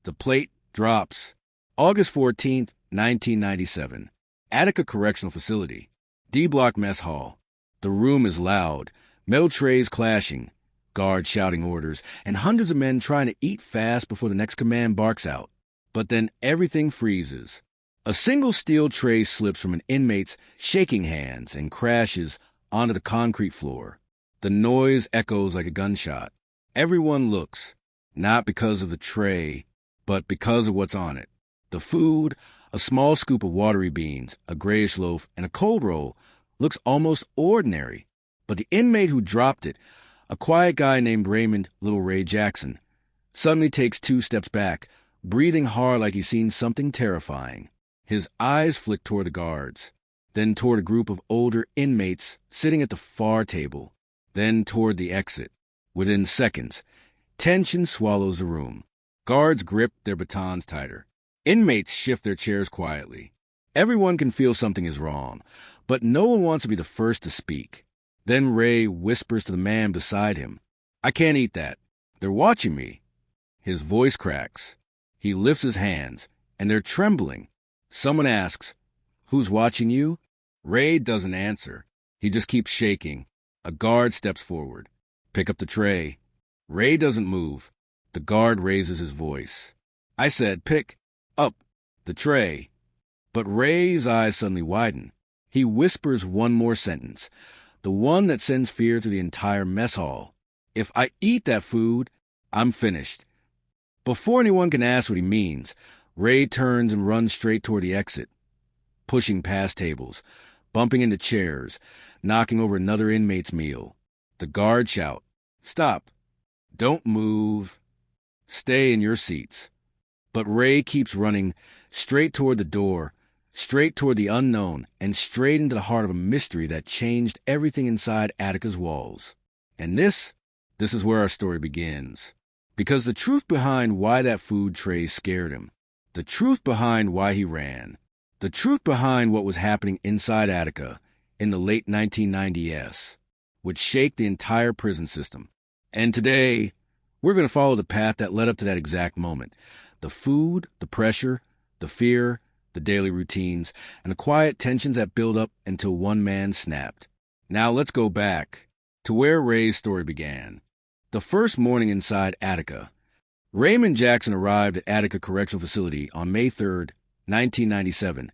The plate drops. August 14th, 1997. Attica Correctional Facility. D-Block Mess Hall. The room is loud. Metal trays clashing. Guards shouting orders. And hundreds of men trying to eat fast before the next command barks out. But then everything freezes. A single steel tray slips from an inmate's shaking hands and crashes onto the concrete floor. The noise echoes like a gunshot. Everyone looks, not because of the tray, but because of what's on it. The food, a small scoop of watery beans, a grayish loaf, and a cold roll, looks almost ordinary. But the inmate who dropped it, a quiet guy named Raymond Little Ray Jackson, suddenly takes 2 steps back, breathing hard like he's seen something terrifying. His eyes flick toward the guards, then toward a group of older inmates sitting at the far table, then toward the exit. Within seconds, tension swallows the room. Guards grip their batons tighter. Inmates shift their chairs quietly. Everyone can feel something is wrong, but no one wants to be the first to speak. Then Ray whispers to the man beside him, "I can't eat that. They're watching me." His voice cracks. He lifts his hands, and they're trembling. Someone asks, "Who's watching you?" Ray doesn't answer. He just keeps shaking. A guard steps forward. "Pick up the tray." Ray doesn't move. The guard raises his voice. "I said, pick up the tray." But Ray's eyes suddenly widen. He whispers one more sentence, the one that sends fear through the entire mess hall. "If I eat that food, I'm finished." Before anyone can ask what he means, Ray turns and runs straight toward the exit, pushing past tables, bumping into chairs, knocking over another inmate's meal. The guards shout, "Stop! Don't move! Stay in your seats!" But Ray keeps running straight toward the door, straight toward the unknown, and straight into the heart of a mystery that changed everything inside Attica's walls. And this is where our story begins. Because the truth behind why that food tray scared him, the truth behind why he ran, the truth behind what was happening inside Attica in the late 1990s would shake the entire prison system. And today, we're going to follow the path that led up to that exact moment. The food, the pressure, the fear, the daily routines, and the quiet tensions that build up until one man snapped. Now let's go back to where Ray's story began. The first morning inside Attica, Raymond Jackson arrived at Attica Correctional Facility on May 3rd, 1997,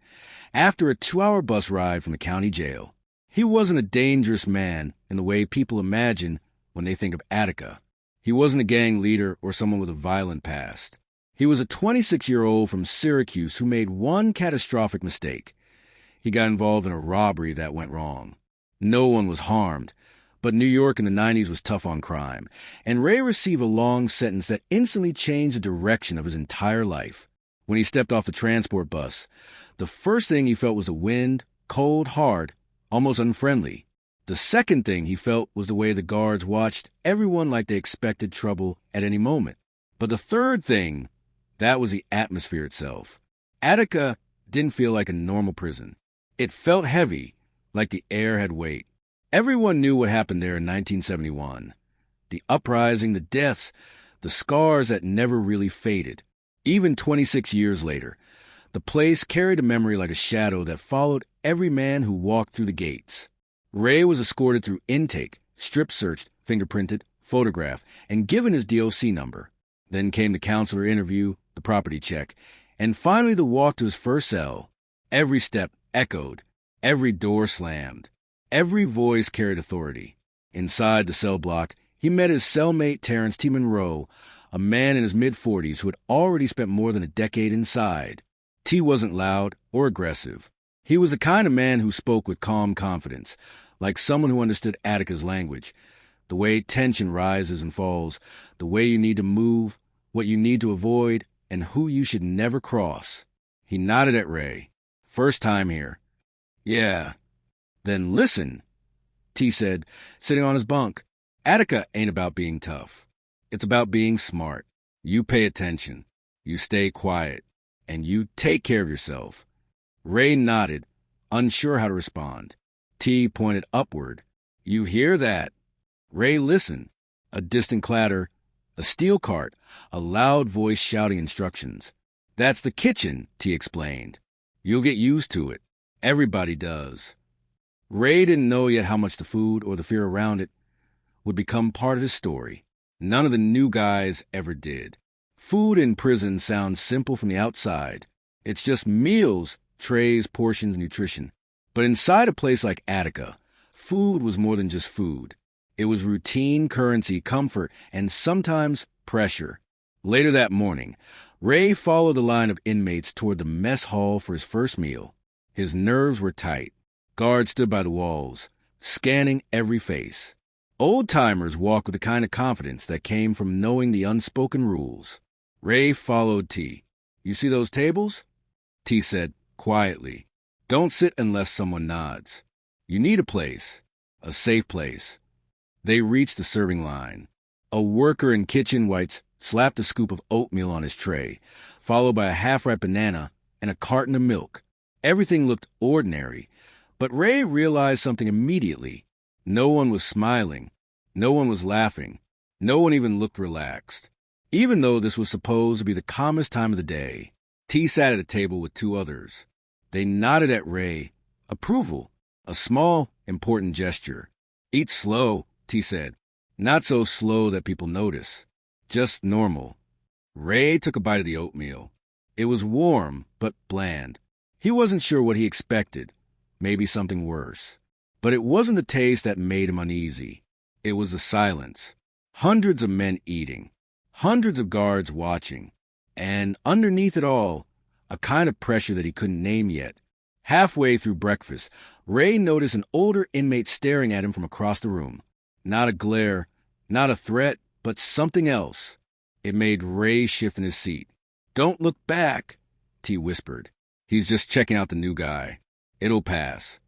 after a 2-hour bus ride from the county jail. He wasn't a dangerous man in the way people imagine when they think of Attica. He wasn't a gang leader or someone with a violent past. He was a 26-year-old from Syracuse who made one catastrophic mistake. He got involved in a robbery that went wrong. No one was harmed, but New York in the 90s was tough on crime, and Ray received a long sentence that instantly changed the direction of his entire life. When he stepped off the transport bus, the first thing he felt was the wind, cold, hard, almost unfriendly. The second thing he felt was the way the guards watched everyone like they expected trouble at any moment. But the third thing, that was the atmosphere itself. Attica didn't feel like a normal prison. It felt heavy, like the air had weight. Everyone knew what happened there in 1971. The uprising, the deaths, the scars that never really faded. Even 26 years later, the place carried a memory like a shadow that followed every man who walked through the gates. Ray was escorted through intake, strip-searched, fingerprinted, photographed, and given his DOC number. Then came the counselor interview, the property check, and finally the walk to his first cell. Every step echoed, every door slammed. Every voice carried authority. Inside the cell block, he met his cellmate Terrence T. Monroe, a man in his mid-40s who had already spent more than a decade inside. T wasn't loud or aggressive. He was the kind of man who spoke with calm confidence, like someone who understood Attica's language, the way tension rises and falls, the way you need to move, what you need to avoid, and who you should never cross. He nodded at Ray. "First time here." "Yeah." "Then listen," T said, sitting on his bunk. "Attica ain't about being tough. It's about being smart. You pay attention. You stay quiet. And you take care of yourself." Ray nodded, unsure how to respond. T pointed upward. "You hear that?" Ray listened. A distant clatter, A steel cart, a loud voice shouting instructions. "That's the kitchen," T explained. "You'll get used to it. Everybody does." Ray didn't know yet how much the food, or the fear around it, would become part of his story. None of the new guys ever did. Food in prison sounds simple from the outside. It's just meals, trays, portions, nutrition. But inside a place like Attica, food was more than just food. It was routine, currency, comfort, and sometimes pressure. Later that morning, Ray followed the line of inmates toward the mess hall for his first meal. His nerves were tight. Guards stood by the walls, scanning every face. Old-timers walked with the kind of confidence that came from knowing the unspoken rules. Ray followed T. "You see those tables?" T said quietly. "Don't sit unless someone nods. You need a place, a safe place." They reached the serving line. A worker in kitchen whites slapped a scoop of oatmeal on his tray, followed by a half-ripe banana and a carton of milk. Everything looked ordinary, but Ray realized something immediately. No one was smiling. No one was laughing. No one even looked relaxed. Even though this was supposed to be the calmest time of the day, T sat at a table with two others. They nodded at Ray. Approval. A small, important gesture. "Eat slow," T said. "Not so slow that people notice. Just normal." Ray took a bite of the oatmeal. It was warm, but bland. He wasn't sure what he expected. Maybe something worse. But it wasn't the taste that made him uneasy. It was the silence. Hundreds of men eating. Hundreds of guards watching. And underneath it all, a kind of pressure that he couldn't name yet. Halfway through breakfast, Ray noticed an older inmate staring at him from across the room. Not a glare, not a threat, but something else. It made Ray shift in his seat. "Don't look back," T whispered. "He's just checking out the new guy. It'll pass."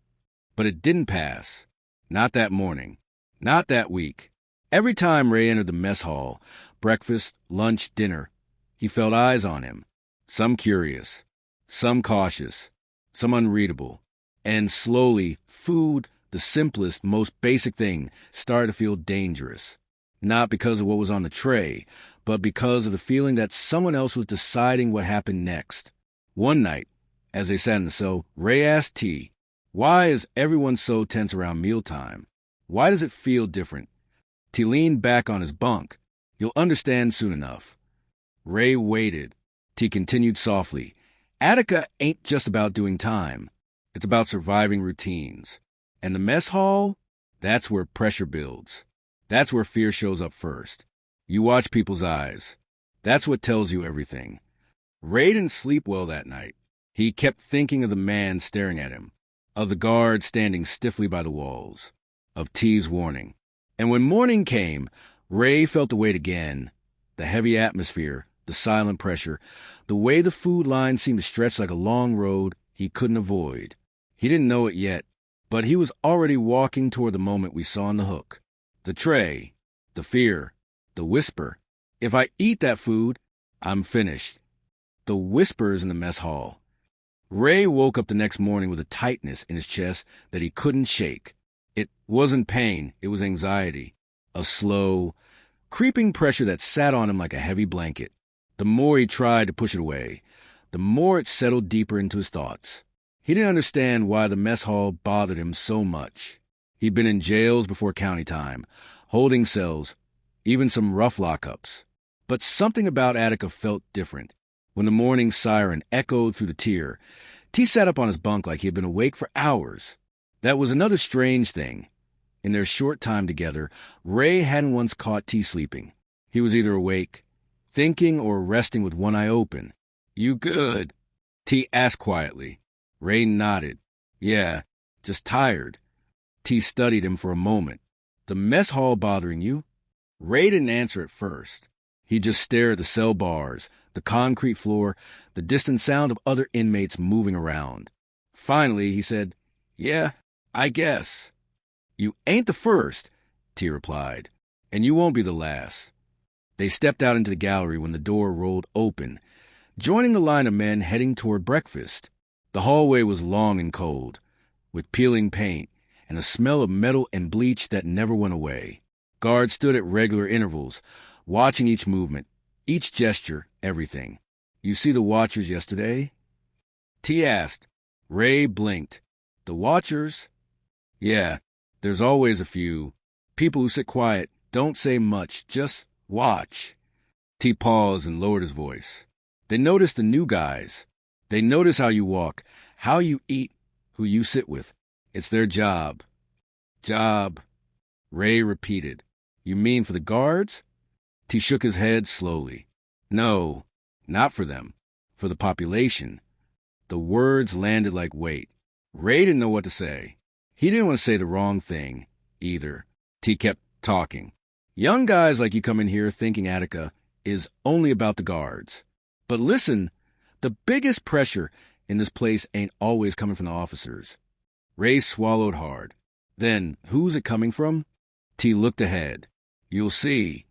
But it didn't pass. Not that morning. Not that week. Every time Ray entered the mess hall, breakfast, lunch, dinner, he felt eyes on him. Some curious, some cautious, some unreadable. And slowly, food, the simplest, most basic thing, started to feel dangerous. Not because of what was on the tray, but because of the feeling that someone else was deciding what happened next. One night, as they sat in the cell, Ray asked T, "Why is everyone so tense around mealtime? Why does it feel different?" T leaned back on his bunk. "You'll understand soon enough." Ray waited. T continued softly. "Attica ain't just about doing time. It's about surviving routines. And the mess hall? That's where pressure builds. That's where fear shows up first. You watch people's eyes. That's what tells you everything." Ray didn't sleep well that night. He kept thinking of the man staring at him, of the guard standing stiffly by the walls, of T's warning. And when morning came, Ray felt the weight again. The heavy atmosphere, the silent pressure, the way the food line seemed to stretch like a long road he couldn't avoid. He didn't know it yet, but he was already walking toward the moment we saw on the hook. The tray, the fear, the whisper. If I eat that food, I'm finished. The whispers in the mess hall. Ray woke up the next morning with a tightness in his chest that he couldn't shake. It wasn't pain, it was anxiety. A slow, creeping pressure that sat on him like a heavy blanket. The more he tried to push it away, the more it settled deeper into his thoughts. He didn't understand why the mess hall bothered him so much. He'd been in jails before county time, holding cells, even some rough lockups. But something about Attica felt different. When the morning siren echoed through the tier, T sat up on his bunk like he had been awake for hours. That was another strange thing. In their short time together, Ray hadn't once caught T sleeping. He was either awake, thinking, or resting with one eye open. "You good?" T asked quietly. Ray nodded. "Yeah, just tired." T studied him for a moment. "The mess hall bothering you?" Ray didn't answer at first. He just stared at the cell bars, the concrete floor, the distant sound of other inmates moving around. Finally, he said, "Yeah, I guess." "You ain't the first," T replied, "and you won't be the last." They stepped out into the gallery when the door rolled open, joining the line of men heading toward breakfast. The hallway was long and cold, with peeling paint and a smell of metal and bleach that never went away. Guards stood at regular intervals, watching each movement, each gesture, everything. You see the watchers yesterday? T asked. Ray blinked. The watchers? Yeah, there's always a few. People who sit quiet, don't say much, just watch. T paused and lowered his voice. They notice the new guys. They notice how you walk, how you eat, who you sit with. It's their job. Job, Ray repeated. You mean for the guards? T shook his head slowly. No, not for them. For the population. The words landed like weight. Ray didn't know what to say. He didn't want to say the wrong thing, either. T kept talking. Young guys like you come in here thinking Attica is only about the guards. But listen, the biggest pressure in this place ain't always coming from the officers. Ray swallowed hard. Then, who's it coming from? T looked ahead. You'll see.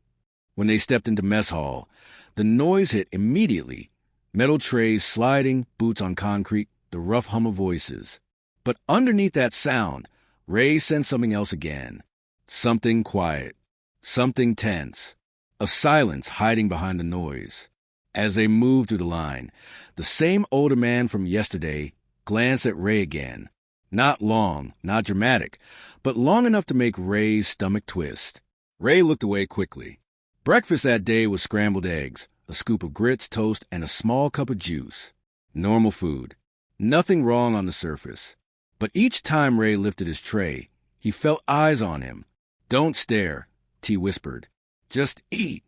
When they stepped into mess hall, the noise hit immediately. Metal trays sliding, boots on concrete, the rough hum of voices. But underneath that sound, Ray sensed something else again. Something quiet. Something tense. A silence hiding behind the noise. As they moved through the line, the same older man from yesterday glanced at Ray again. Not long, not dramatic, but long enough to make Ray's stomach twist. Ray looked away quickly. Breakfast that day was scrambled eggs, a scoop of grits, toast, and a small cup of juice. Normal food. Nothing wrong on the surface. But each time Ray lifted his tray, he felt eyes on him. Don't stare, T whispered. Just eat.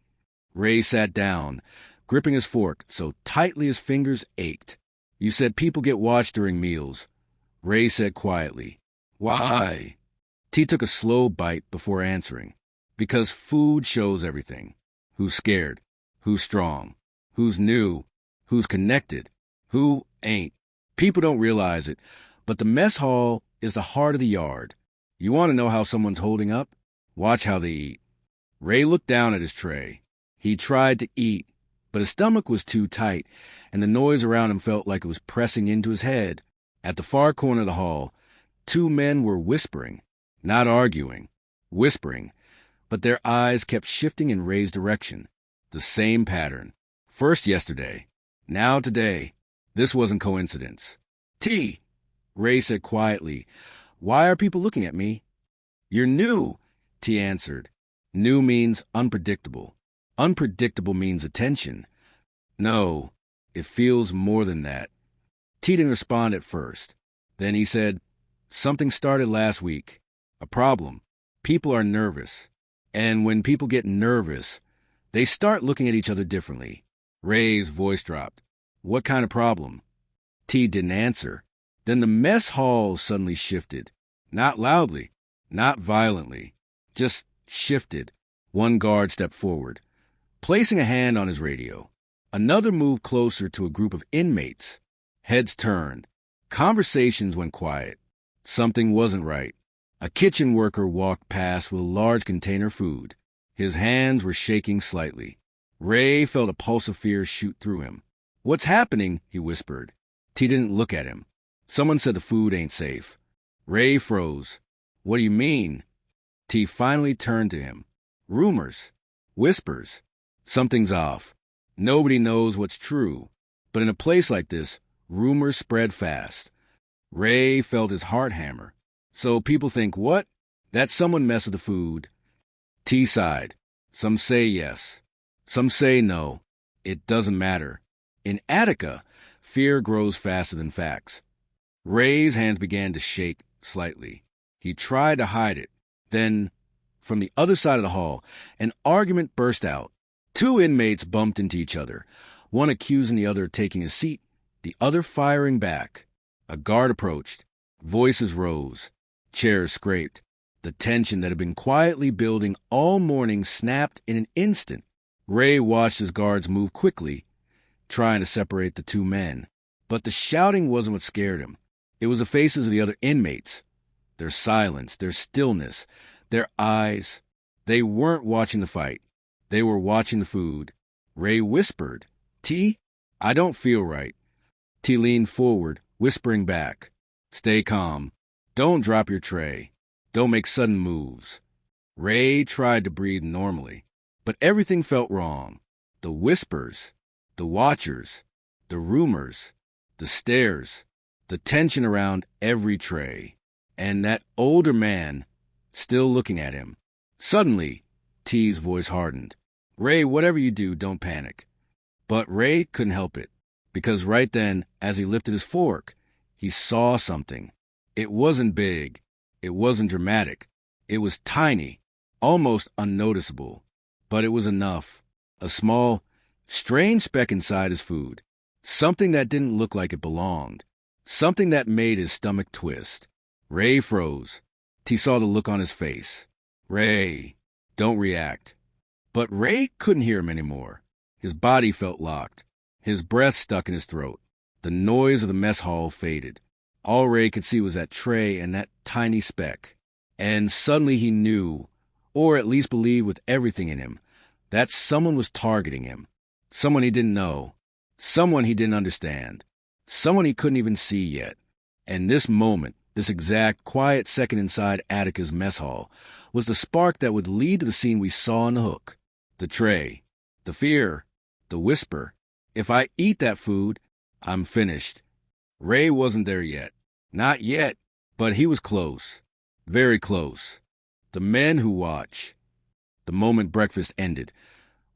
Ray sat down, gripping his fork so tightly his fingers ached. You said people get watched during meals. Ray said quietly. Why? T took a slow bite before answering. Because food shows everything. Who's scared? Who's strong? Who's new? Who's connected? Who ain't? People don't realize it, but the mess hall is the heart of the yard. You want to know how someone's holding up? Watch how they eat. Ray looked down at his tray. He tried to eat, but his stomach was too tight, and the noise around him felt like it was pressing into his head. At the far corner of the hall, two men were whispering, not arguing, whispering, but their eyes kept shifting in Ray's direction. The same pattern. First yesterday, now today. This wasn't coincidence. T, Ray said quietly. Why are people looking at me? You're new, T answered. New means unpredictable. Unpredictable means attention. No, it feels more than that. T didn't respond at first. Then he said, something started last week. A problem. People are nervous. And when people get nervous, they start looking at each other differently. Ray's voice dropped. What kind of problem? T didn't answer. Then the mess hall suddenly shifted. Not loudly, not violently, just shifted. One guard stepped forward, placing a hand on his radio. Another moved closer to a group of inmates. Heads turned. Conversations went quiet. Something wasn't right. A kitchen worker walked past with a large container of food. His hands were shaking slightly. Ray felt a pulse of fear shoot through him. What's happening? He whispered. T didn't look at him. Someone said the food ain't safe. Ray froze. What do you mean? T finally turned to him. Rumors. Whispers. Something's off. Nobody knows what's true. But in a place like this, rumors spread fast. Ray felt his heart hammer. So people think what? That someone messed with the food. T sighed. Some say yes. Some say no. It doesn't matter. In Attica, fear grows faster than facts. Ray's hands began to shake slightly. He tried to hide it. Then, from the other side of the hall, an argument burst out. Two inmates bumped into each other, one accusing the other of taking a seat, the other firing back. A guard approached. Voices rose. Chairs scraped. The tension that had been quietly building all morning snapped in an instant. Ray watched his guards move quickly, trying to separate the two men. But the shouting wasn't what scared him. It was the faces of the other inmates. Their silence, their stillness, their eyes. They weren't watching the fight. They were watching the food. Ray whispered, T, I don't feel right. T leaned forward, whispering back, stay calm. Don't drop your tray. Don't make sudden moves. Ray tried to breathe normally. But everything felt wrong. The whispers, the watchers, the rumors, the stares, the tension around every tray, and that older man still looking at him. Suddenly, T's voice hardened. "Ray, whatever you do, don't panic." But Ray couldn't help it, because right then, as he lifted his fork, he saw something. It wasn't big. It wasn't dramatic. It was tiny, almost unnoticeable. But it was enough. A small, strange speck inside his food. Something that didn't look like it belonged. Something that made his stomach twist. Ray froze. T saw the look on his face. "Ray, don't react." But Ray couldn't hear him anymore. His body felt locked. His breath stuck in his throat. The noise of the mess hall faded. All Ray could see was that tray and that tiny speck. And suddenly he knew, or at least believed with everything in him, that someone was targeting him. Someone he didn't know. Someone he didn't understand. Someone he couldn't even see yet. And this moment, this exact quiet second inside Attica's mess hall, was the spark that would lead to the scene we saw on the hook. The tray. The fear. The whisper. If I eat that food, I'm finished. Ray wasn't there yet. Not yet. But he was close. Very close. The men who watch. The moment breakfast ended,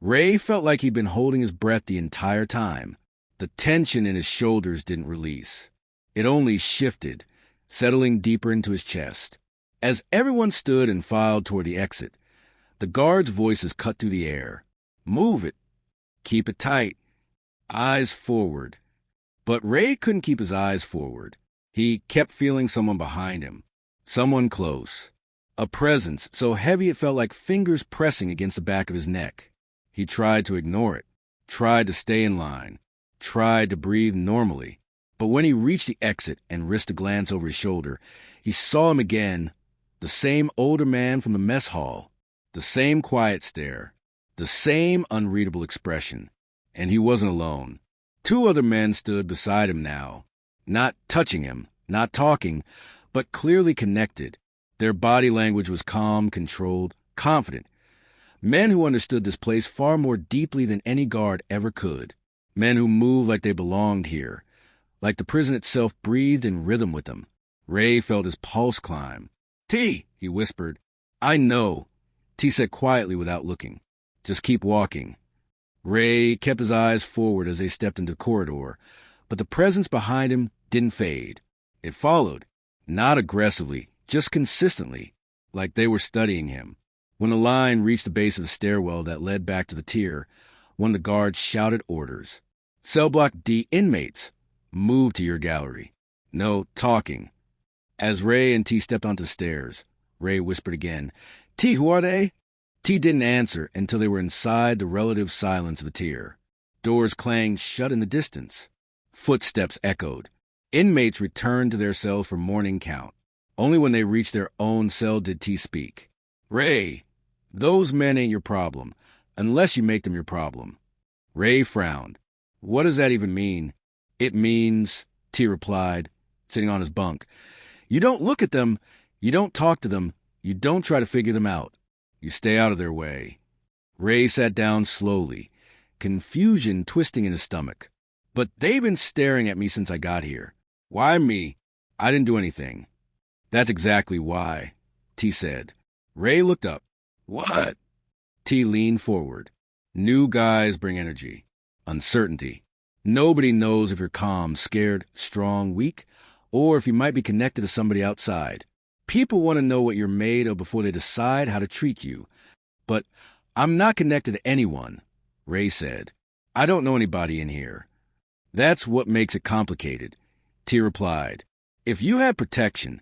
Ray felt like he'd been holding his breath the entire time. The tension in his shoulders didn't release. It only shifted, settling deeper into his chest. As everyone stood and filed toward the exit, the guards' voices cut through the air. "Move it. Keep it tight. Eyes forward." But Ray couldn't keep his eyes forward. He kept feeling someone behind him. Someone close. A presence so heavy it felt like fingers pressing against the back of his neck. He tried to ignore it, tried to stay in line, tried to breathe normally. But when he reached the exit and risked a glance over his shoulder, he saw him again, the same older man from the mess hall, the same quiet stare, the same unreadable expression. And he wasn't alone. Two other men stood beside him now, not touching him, not talking, but clearly connected. Their body language was calm, controlled, confident. Men who understood this place far more deeply than any guard ever could. Men who moved like they belonged here, like the prison itself breathed in rhythm with them. Ray felt his pulse climb. "T," he whispered. "I know," T said quietly without looking. "Just keep walking." Ray kept his eyes forward as they stepped into the corridor, but the presence behind him didn't fade. It followed, not aggressively, just consistently, like they were studying him. When the line reached the base of the stairwell that led back to the tier, one of the guards shouted orders. "Cell block D inmates, move to your gallery." No talking. As Ray and T stepped onto the stairs, Ray whispered again, "T, who are they?" T didn't answer until they were inside the relative silence of the tier. Doors clanged shut in the distance. Footsteps echoed. Inmates returned to their cells for morning count. Only when they reached their own cell did T speak. "Ray, those men ain't your problem, unless you make them your problem." Ray frowned. "What does that even mean?" "It means," T replied, sitting on his bunk, "you don't look at them, you don't talk to them, you don't try to figure them out. You stay out of their way." Ray sat down slowly, confusion twisting in his stomach. "But they've been staring at me since I got here." "Why me? I didn't do anything." "That's exactly why," T said. Ray looked up. "What?" T leaned forward. "New guys bring energy. Uncertainty. Nobody knows if you're calm, scared, strong, weak, or if you might be connected to somebody outside. People want to know what you're made of before they decide how to treat you. But I'm not connected to anyone," Ray said. "I don't know anybody in here." "That's what makes it complicated," T replied. "If you had protection,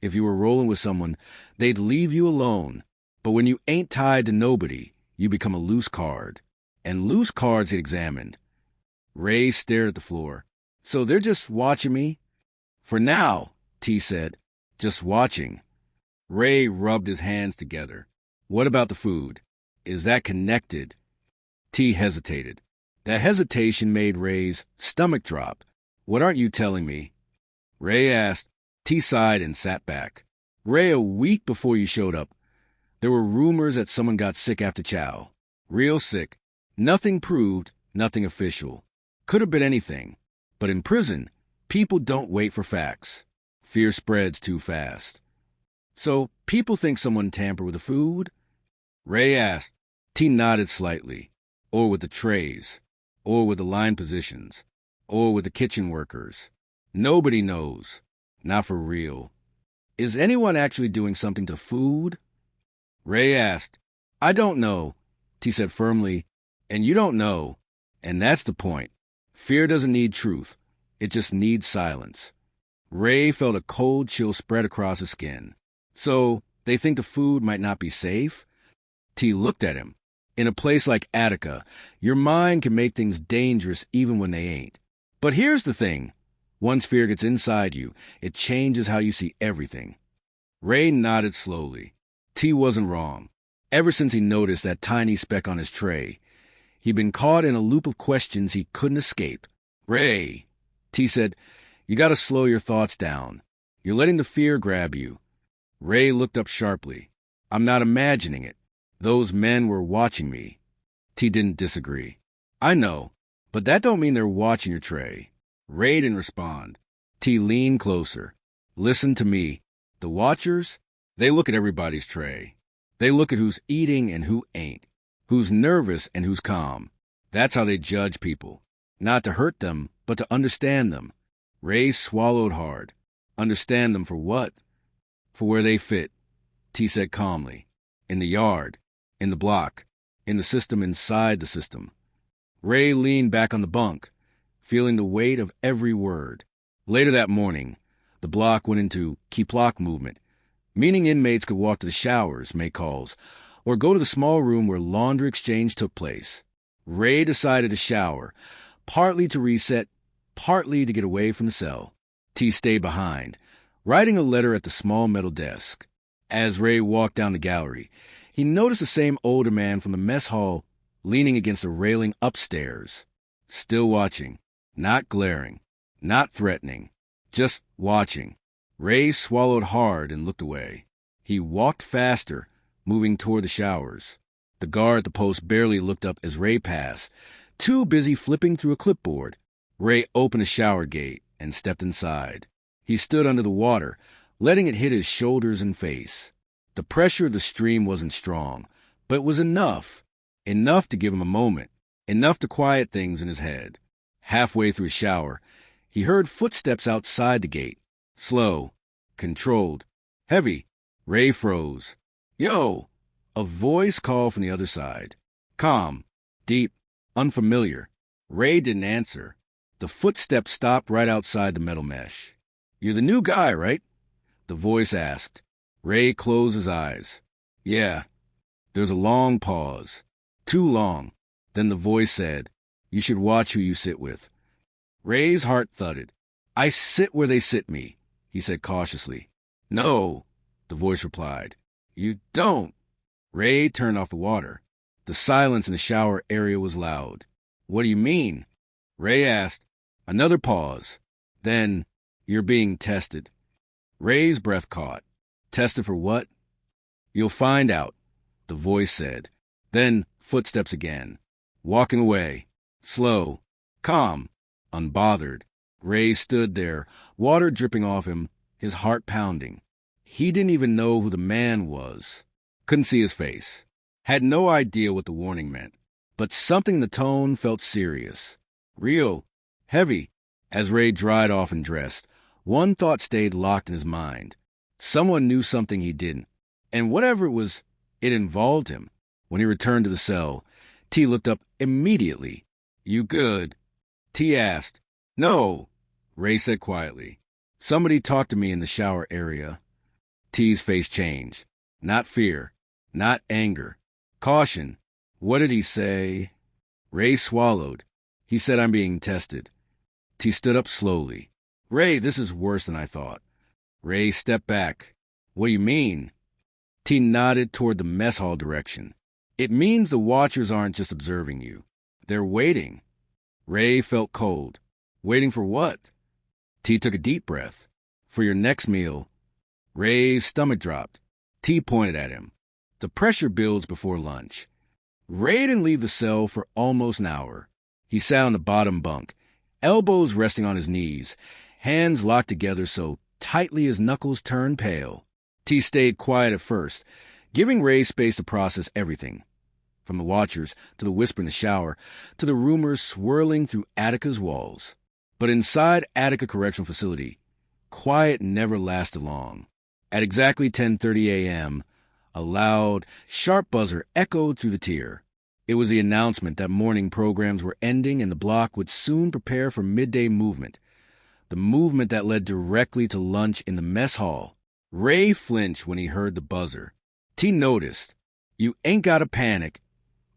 if you were rolling with someone, they'd leave you alone. But when you ain't tied to nobody, you become a loose card. And loose cards get examined." Ray stared at the floor. "So they're just watching me?" "For now," T said. "Just watching." Ray rubbed his hands together. "What about the food? Is that connected?" T hesitated. That hesitation made Ray's stomach drop. "What aren't you telling me?" Ray asked. T sighed and sat back. "Ray, a week before you showed up, there were rumors that someone got sick after chow. Real sick. Nothing proved, nothing official. Could have been anything. But in prison, people don't wait for facts. Fear spreads too fast. So, people think someone tampered with the food? Ray asked. T nodded slightly. Or with the trays. Or with the line positions. Or with the kitchen workers. Nobody knows. Not for real. Is anyone actually doing something to food? Ray asked. I don't know, T said firmly. And you don't know. And that's the point. Fear doesn't need truth. It just needs silence. Ray felt a cold chill spread across his skin. So, they think the food might not be safe? T looked at him. In a place like Attica, your mind can make things dangerous even when they ain't. But here's the thing. Once fear gets inside you, it changes how you see everything. Ray nodded slowly. T wasn't wrong. Ever since he noticed that tiny speck on his tray, he'd been caught in a loop of questions he couldn't escape. Ray, T said, you gotta slow your thoughts down. You're letting the fear grab you. Ray looked up sharply. I'm not imagining it. Those men were watching me. T didn't disagree. I know, but that don't mean they're watching your tray. Ray didn't respond. T leaned closer. Listen to me. The watchers, they look at everybody's tray. They look at who's eating and who ain't, who's nervous and who's calm. That's how they judge people. Not to hurt them, but to understand them. Ray swallowed hard. Understand them for what? For where they fit, T said calmly. In the yard, in the block, in the system inside the system. Ray leaned back on the bunk, feeling the weight of every word. Later that morning, the block went into keep-lock movement, meaning inmates could walk to the showers, make calls, or go to the small room where laundry exchange took place. Ray decided to shower, partly to reset, partly to get away from the cell. T stayed behind, writing a letter at the small metal desk. As Ray walked down the gallery, he noticed the same older man from the mess hall leaning against a railing upstairs, still watching, not glaring, not threatening, just watching. Ray swallowed hard and looked away. He walked faster, moving toward the showers. The guard at the post barely looked up as Ray passed, too busy flipping through a clipboard. Ray opened a shower gate and stepped inside. He stood under the water, letting it hit his shoulders and face. The pressure of the stream wasn't strong, but it was enough. Enough to give him a moment, enough to quiet things in his head. Halfway through his shower, he heard footsteps outside the gate. Slow, controlled, heavy. Ray froze. Yo! A voice called from the other side. Calm, deep, unfamiliar. Ray didn't answer. The footsteps stopped right outside the metal mesh. You're the new guy, right? The voice asked. Ray closed his eyes. Yeah. There was a long pause. Too long. Then the voice said, you should watch who you sit with. Ray's heart thudded. I sit where they sit me, he said cautiously. No, the voice replied. You don't. Ray turned off the water. The silence in the shower area was loud. What do you mean? Ray asked. Another pause. Then, you're being tested. Ray's breath caught. Tested for what? You'll find out, the voice said. Then, footsteps again. Walking away. Slow. Calm. Unbothered. Ray stood there, water dripping off him, his heart pounding. He didn't even know who the man was. Couldn't see his face. Had no idea what the warning meant. But something in the tone felt serious. Real. Heavy. As Ray dried off and dressed, one thought stayed locked in his mind. Someone knew something he didn't. And whatever it was, it involved him. When he returned to the cell, T looked up immediately. You good? T asked. No, Ray said quietly. Somebody talked to me in the shower area. T's face changed. Not fear. Not anger. Caution. What did he say? Ray swallowed. He said I'm being tested. T stood up slowly. Ray, this is worse than I thought. Ray stepped back. What do you mean? T nodded toward the mess hall direction. It means the watchers aren't just observing you. They're waiting. Ray felt cold. Waiting for what? T took a deep breath. For your next meal. Ray's stomach dropped. T pointed at him. The pressure builds before lunch. Ray didn't leave the cell for almost an hour. He sat on the bottom bunk, elbows resting on his knees, hands locked together so tightly his knuckles turned pale. T stayed quiet at first, giving Ray space to process everything, from the watchers to the whisper in the shower to the rumors swirling through Attica's walls. But inside Attica Correctional Facility, quiet never lasted long. At exactly 10:30 a.m., a loud, sharp buzzer echoed through the tier. It was the announcement that morning programs were ending and the block would soon prepare for midday movement, the movement that led directly to lunch in the mess hall. Ray flinched when he heard the buzzer. T noticed. "You ain't gotta panic,"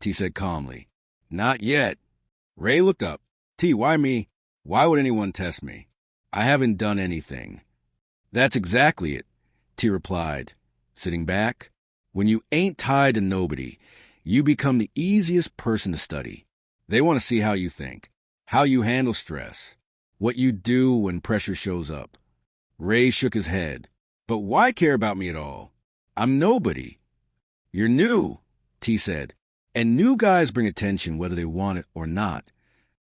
T said calmly. "Not yet." Ray looked up. "T, why me? Why would anyone test me? I haven't done anything." "That's exactly it," T replied, sitting back. "When you ain't tied to nobody, you become the easiest person to study. They want to see how you think, how you handle stress, what you do when pressure shows up." Ray shook his head. "But why care about me at all? I'm nobody." "You're new," T said, "and new guys bring attention whether they want it or not."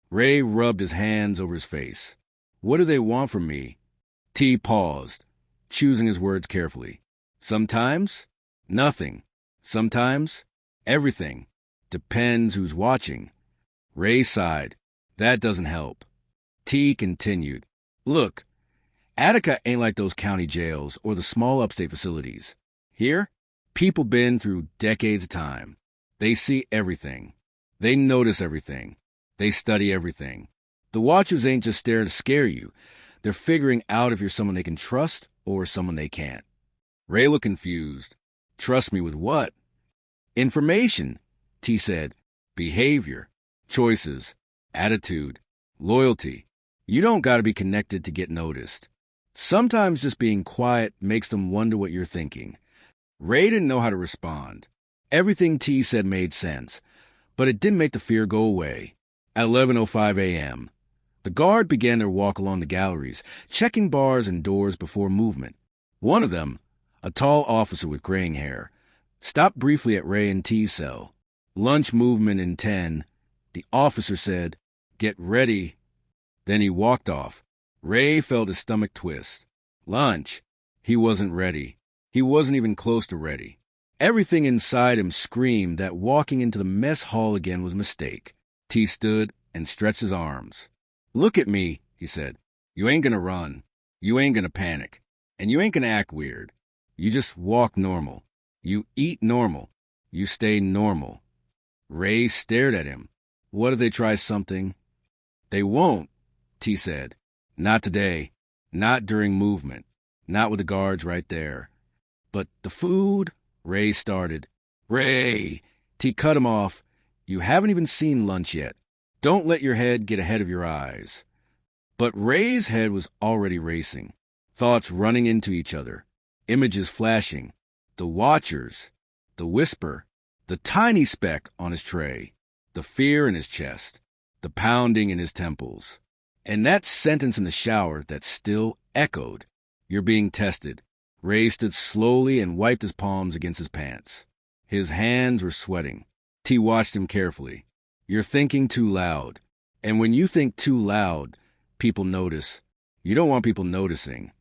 Ray rubbed his hands over his face. "What do they want from me?" T paused, choosing his words carefully. "Sometimes, nothing. Sometimes, everything. Depends who's watching." Ray sighed. "That doesn't help." T continued. "Look, Attica ain't like those county jails or the small upstate facilities. Here, people been through decades of time. They see everything. They notice everything. They study everything. The watchers ain't just there to scare you. They're figuring out if you're someone they can trust or someone they can't." Ray looked confused. "Trust me with what?" "Information," T said. "Behavior, choices, attitude, loyalty. You don't got to be connected to get noticed. Sometimes just being quiet makes them wonder what you're thinking." Ray didn't know how to respond. Everything T said made sense, but it didn't make the fear go away. At 11:05 a.m., the guard began their walk along the galleries, checking bars and doors before movement. One of them, a tall officer with graying hair, stopped briefly at Ray and T's cell. "Lunch movement in 10. The officer said, 'Get ready.'" Then he walked off. Ray felt his stomach twist. Lunch. He wasn't ready. He wasn't even close to ready. Everything inside him screamed that walking into the mess hall again was a mistake. T stood and stretched his arms. "Look at me," he said. "You ain't gonna run. You ain't gonna panic. And you ain't gonna act weird. You just walk normal. You eat normal. You stay normal." Ray stared at him. "What if they try something?" "They won't," T said. "Not today. Not during movement. Not with the guards right there." "But the food," Ray started. "Ray!" T cut him off. "You haven't even seen lunch yet. Don't let your head get ahead of your eyes." But Ray's head was already racing. Thoughts running into each other. Images flashing. The watchers. The whisper. The tiny speck on his tray. The fear in his chest. The pounding in his temples. And that sentence in the shower that still echoed. "You're being tested." Ray stood slowly and wiped his palms against his pants. His hands were sweating. T watched him carefully. "You're thinking too loud. And when you think too loud, people notice. You don't want people noticing."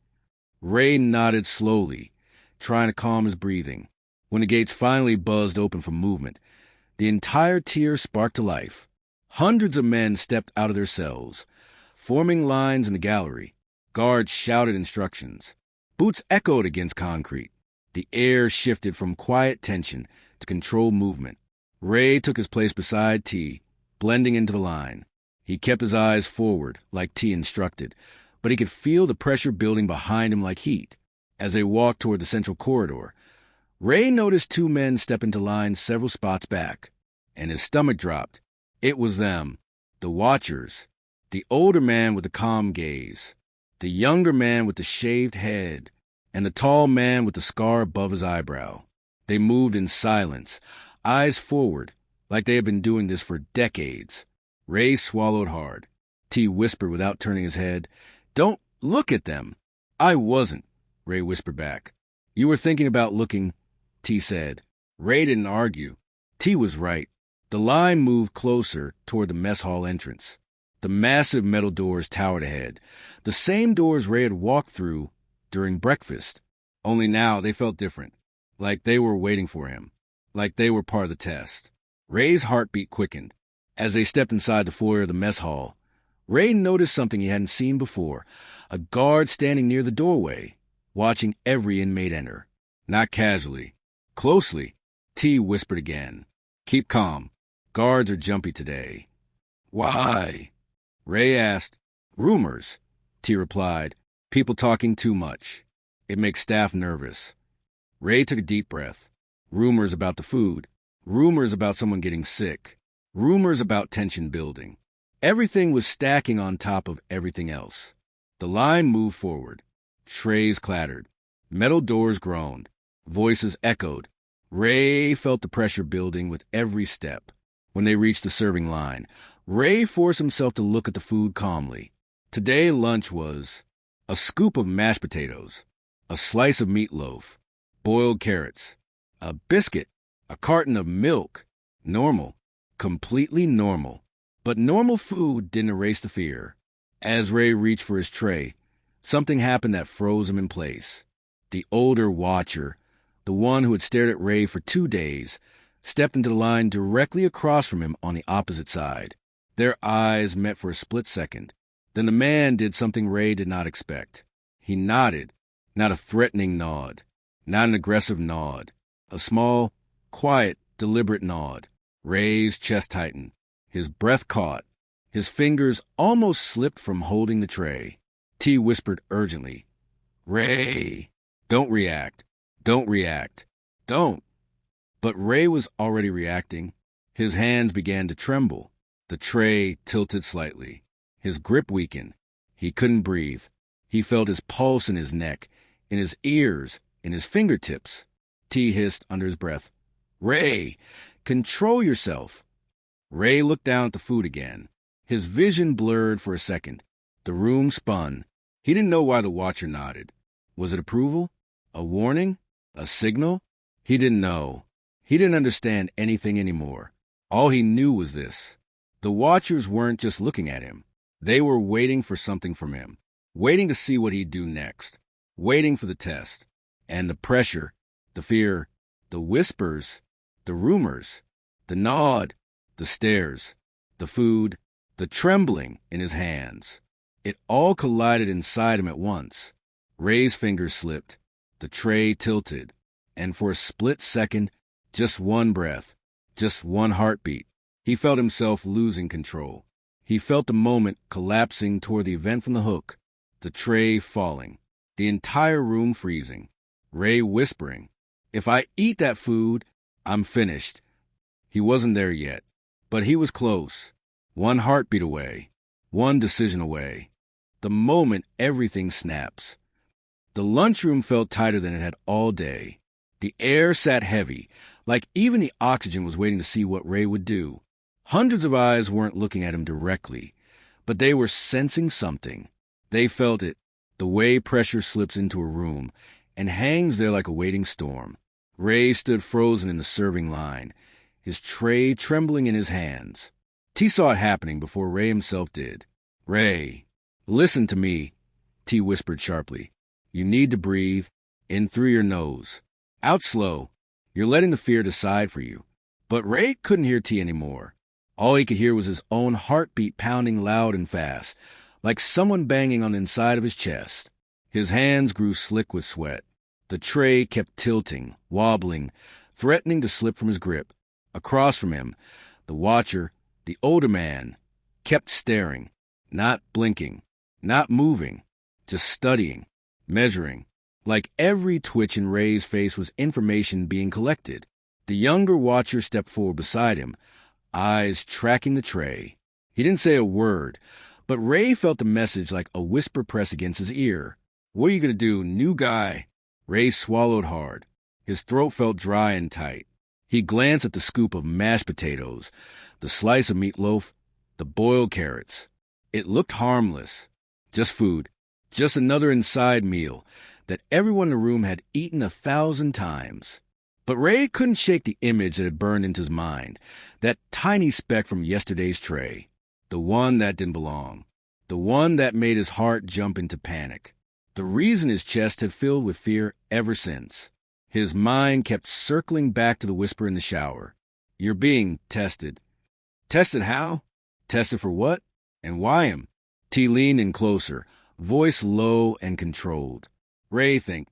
Ray nodded slowly, trying to calm his breathing. When the gates finally buzzed open for movement, the entire tier sparked to life. Hundreds of men stepped out of their cells, forming lines in the gallery. Guards shouted instructions. Boots echoed against concrete. The air shifted from quiet tension to controlled movement. Ray took his place beside T, blending into the line. He kept his eyes forward, like T instructed, but he could feel the pressure building behind him like heat. As they walked toward the central corridor, Ray noticed two men step into line several spots back, and his stomach dropped. It was them, the watchers, the older man with the calm gaze, the younger man with the shaved head, and the tall man with the scar above his eyebrow. They moved in silence, eyes forward, like they had been doing this for decades. Ray swallowed hard. T whispered without turning his head, "Don't look at them." "I wasn't," Ray whispered back. "You were thinking about looking," T said. Ray didn't argue. T was right. The line moved closer toward the mess hall entrance. The massive metal doors towered ahead, the same doors Ray had walked through during breakfast. Only now they felt different, like they were waiting for him, like they were part of the test. Ray's heartbeat quickened. As they stepped inside the foyer of the mess hall, Ray noticed something he hadn't seen before, a guard standing near the doorway, watching every inmate enter. Not casually, closely. T whispered again. Keep calm. Guards are jumpy today. Why? Ray asked. Rumors, T replied. People talking too much. It makes staff nervous. Ray took a deep breath. Rumors about the food. Rumors about someone getting sick. Rumors about tension building. Everything was stacking on top of everything else. The line moved forward. Trays clattered. Metal doors groaned. Voices echoed. Ray felt the pressure building with every step. When they reached the serving line, Ray forced himself to look at the food calmly. Today lunch was a scoop of mashed potatoes, a slice of meatloaf, boiled carrots, a biscuit, a carton of milk. Normal. Completely normal. But normal food didn't erase the fear. As Ray reached for his tray, something happened that froze him in place. The older watcher, the one who had stared at Ray for 2 days, stepped into the line directly across from him on the opposite side. Their eyes met for a split second. Then the man did something Ray did not expect. He nodded, not a threatening nod, not an aggressive nod, a small, quiet, deliberate nod. Ray's chest tightened. His breath caught. His fingers almost slipped from holding the tray. T whispered urgently, Ray, don't react. Don't react. Don't. But Ray was already reacting. His hands began to tremble. The tray tilted slightly. His grip weakened. He couldn't breathe. He felt his pulse in his neck, in his ears, in his fingertips. T hissed under his breath, Ray, control yourself. Ray looked down at the food again. His vision blurred for a second. The room spun. He didn't know why the watcher nodded. Was it approval? A warning? A signal? He didn't know. He didn't understand anything anymore. All he knew was this. The watchers weren't just looking at him. They were waiting for something from him. Waiting to see what he'd do next. Waiting for the test. And the pressure, the fear, the whispers, the rumors, the nod, the stares, the food, the trembling in his hands. It all collided inside him at once. Ray's fingers slipped. The tray tilted. And for a split second, just one breath, just one heartbeat, he felt himself losing control. He felt the moment collapsing toward the event from the hook, the tray falling, the entire room freezing. Ray whispering, If I eat that food, I'm finished. He wasn't there yet, but he was close. One heartbeat away, one decision away. The moment everything snaps. The lunchroom felt tighter than it had all day. The air sat heavy, like even the oxygen was waiting to see what Ray would do. Hundreds of eyes weren't looking at him directly, but they were sensing something. They felt it, the way pressure slips into a room and hangs there like a waiting storm. Ray stood frozen in the serving line, his tray trembling in his hands. T saw it happening before Ray himself did. Ray, listen to me, T whispered sharply. You need to breathe, in through your nose. Out slow. You're letting the fear decide for you. But Ray couldn't hear T anymore. All he could hear was his own heartbeat pounding loud and fast, like someone banging on the inside of his chest. His hands grew slick with sweat. The tray kept tilting, wobbling, threatening to slip from his grip. Across from him, the watcher, the older man, kept staring, not blinking, not moving, just studying, measuring. Like every twitch in Ray's face was information being collected. The younger watcher stepped forward beside him, eyes tracking the tray. He didn't say a word, but Ray felt the message like a whisper press against his ear. What are you going to do, new guy? Ray swallowed hard. His throat felt dry and tight. He glanced at the scoop of mashed potatoes, the slice of meatloaf, the boiled carrots. It looked harmless. Just food. Just another inside meal that everyone in the room had eaten 1,000 times. But Ray couldn't shake the image that had burned into his mind, that tiny speck from yesterday's tray, the one that didn't belong, the one that made his heart jump into panic. The reason his chest had filled with fear ever since. His mind kept circling back to the whisper in the shower. You're being tested. Tested how? Tested for what? And why him? T leaned in closer, voice low and controlled. Ray, think.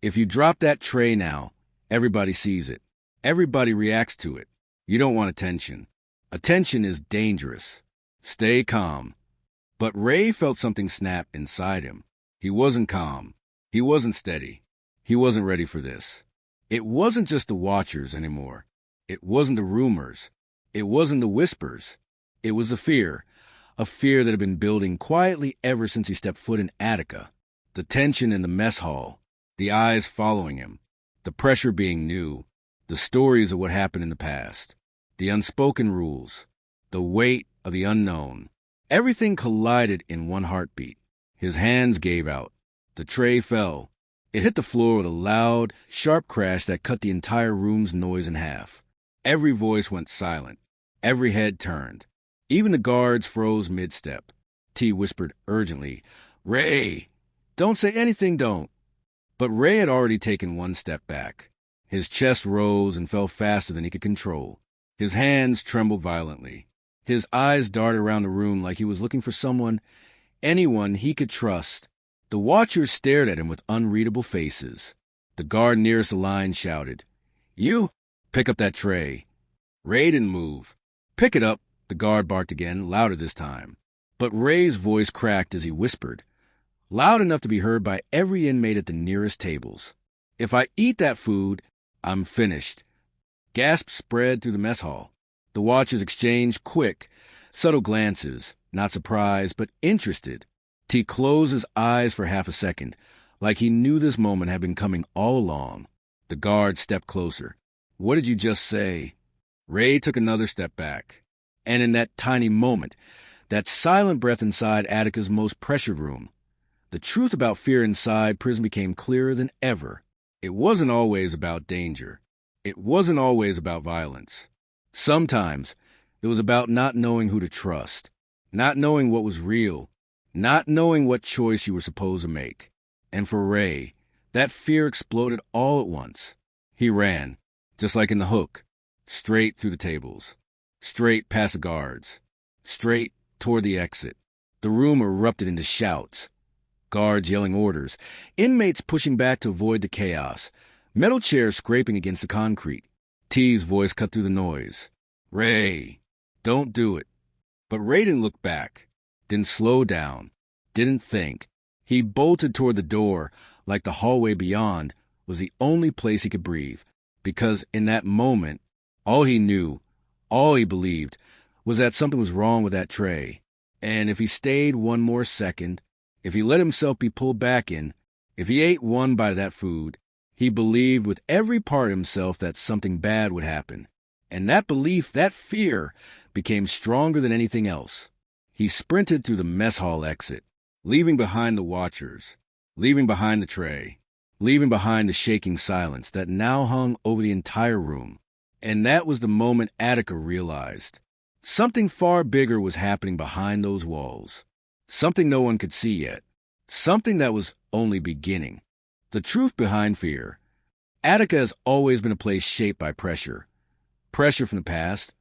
If you drop that tray now, everybody sees it. Everybody reacts to it. You don't want attention. Attention is dangerous. Stay calm. But Ray felt something snap inside him. He wasn't calm. He wasn't steady. He wasn't ready for this. It wasn't just the watchers anymore. It wasn't the rumors. It wasn't the whispers. It was a fear that had been building quietly ever since he stepped foot in Attica. The tension in the mess hall, the eyes following him, the pressure being new, the stories of what happened in the past, the unspoken rules, the weight of the unknown. Everything collided in one heartbeat. His hands gave out. The tray fell. It hit the floor with a loud, sharp crash that cut the entire room's noise in half. Every voice went silent. Every head turned. Even the guards froze mid-step. T whispered urgently, "Ray, don't say anything, don't." But Ray had already taken one step back. His chest rose and fell faster than he could control. His hands trembled violently. His eyes darted around the room like he was looking for someone, anyone he could trust. The watchers stared at him with unreadable faces. The guard nearest the line shouted, "You, pick up that tray." Ray didn't move. "Pick it up," the guard barked again, louder this time. But Ray's voice cracked as he whispered, loud enough to be heard by every inmate at the nearest tables. "If I eat that food, I'm finished." Gasps spread through the mess hall. The watchers exchanged quick, subtle glances, not surprised, but interested. T closed his eyes for half a second, like he knew this moment had been coming all along. The guard stepped closer. "What did you just say?" Ray took another step back. And in that tiny moment, that silent breath inside Attica's most pressured room, the truth about fear inside prison became clearer than ever. It wasn't always about danger. It wasn't always about violence. Sometimes it was about not knowing who to trust, not knowing what was real, not knowing what choice you were supposed to make. And for Ray, that fear exploded all at once. He ran, just like in The Hook, straight through the tables, straight past the guards, straight toward the exit. The room erupted into shouts. Guards yelling orders, inmates pushing back to avoid the chaos, metal chairs scraping against the concrete. T's voice cut through the noise. "Ray, don't do it." But Ray didn't look back, didn't slow down, didn't think. He bolted toward the door like the hallway beyond was the only place he could breathe, because in that moment, all he knew, all he believed, was that something was wrong with that tray. And if he stayed one more second, if he let himself be pulled back in, if he ate one bite of that food, he believed with every part of himself that something bad would happen. And that belief, that fear, became stronger than anything else. He sprinted through the mess hall exit, leaving behind the watchers, leaving behind the tray, leaving behind the shaking silence that now hung over the entire room. And that was the moment Attica realized. Something far bigger was happening behind those walls. Something no one could see yet. Something that was only beginning. The truth behind fear. Attica has always been a place shaped by pressure. Pressure from the past,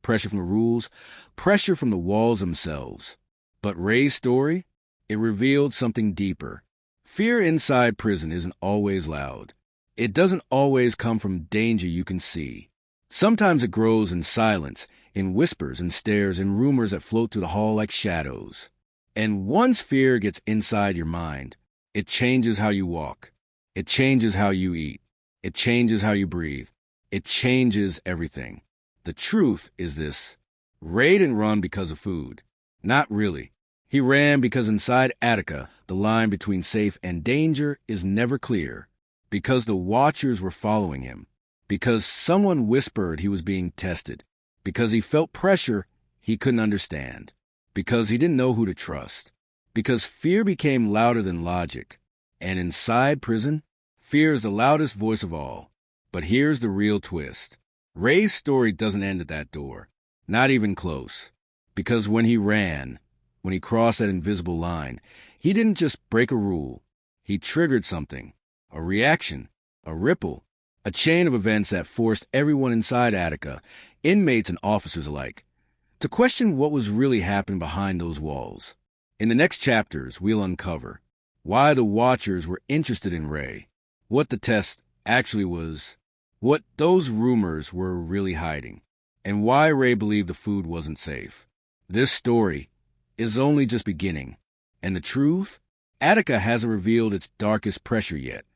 pressure from the rules, pressure from the walls themselves. But Ray's story? It revealed something deeper. Fear inside prison isn't always loud. It doesn't always come from danger you can see. Sometimes it grows in silence, in whispers and stares and rumors that float through the hall like shadows. And once fear gets inside your mind, it changes how you walk. It changes how you eat. It changes how you breathe. It changes everything. The truth is this. Ray didn't run because of food. Not really. He ran because inside Attica, the line between safe and danger is never clear. Because the watchers were following him. Because someone whispered he was being tested. Because he felt pressure he couldn't understand. Because he didn't know who to trust. Because fear became louder than logic. And inside prison, fear is the loudest voice of all. But here's the real twist. Ray's story doesn't end at that door. Not even close. Because when he crossed that invisible line, he didn't just break a rule. He triggered something. A reaction. A ripple. A chain of events that forced everyone inside Attica, inmates and officers alike, to question what was really happening behind those walls. In the next chapters, we'll uncover why the Watchers were interested in Ray, what the test actually was, what those rumors were really hiding, and why Ray believed the food wasn't safe. This story is only just beginning, and the truth? Attica hasn't revealed its darkest pressure yet.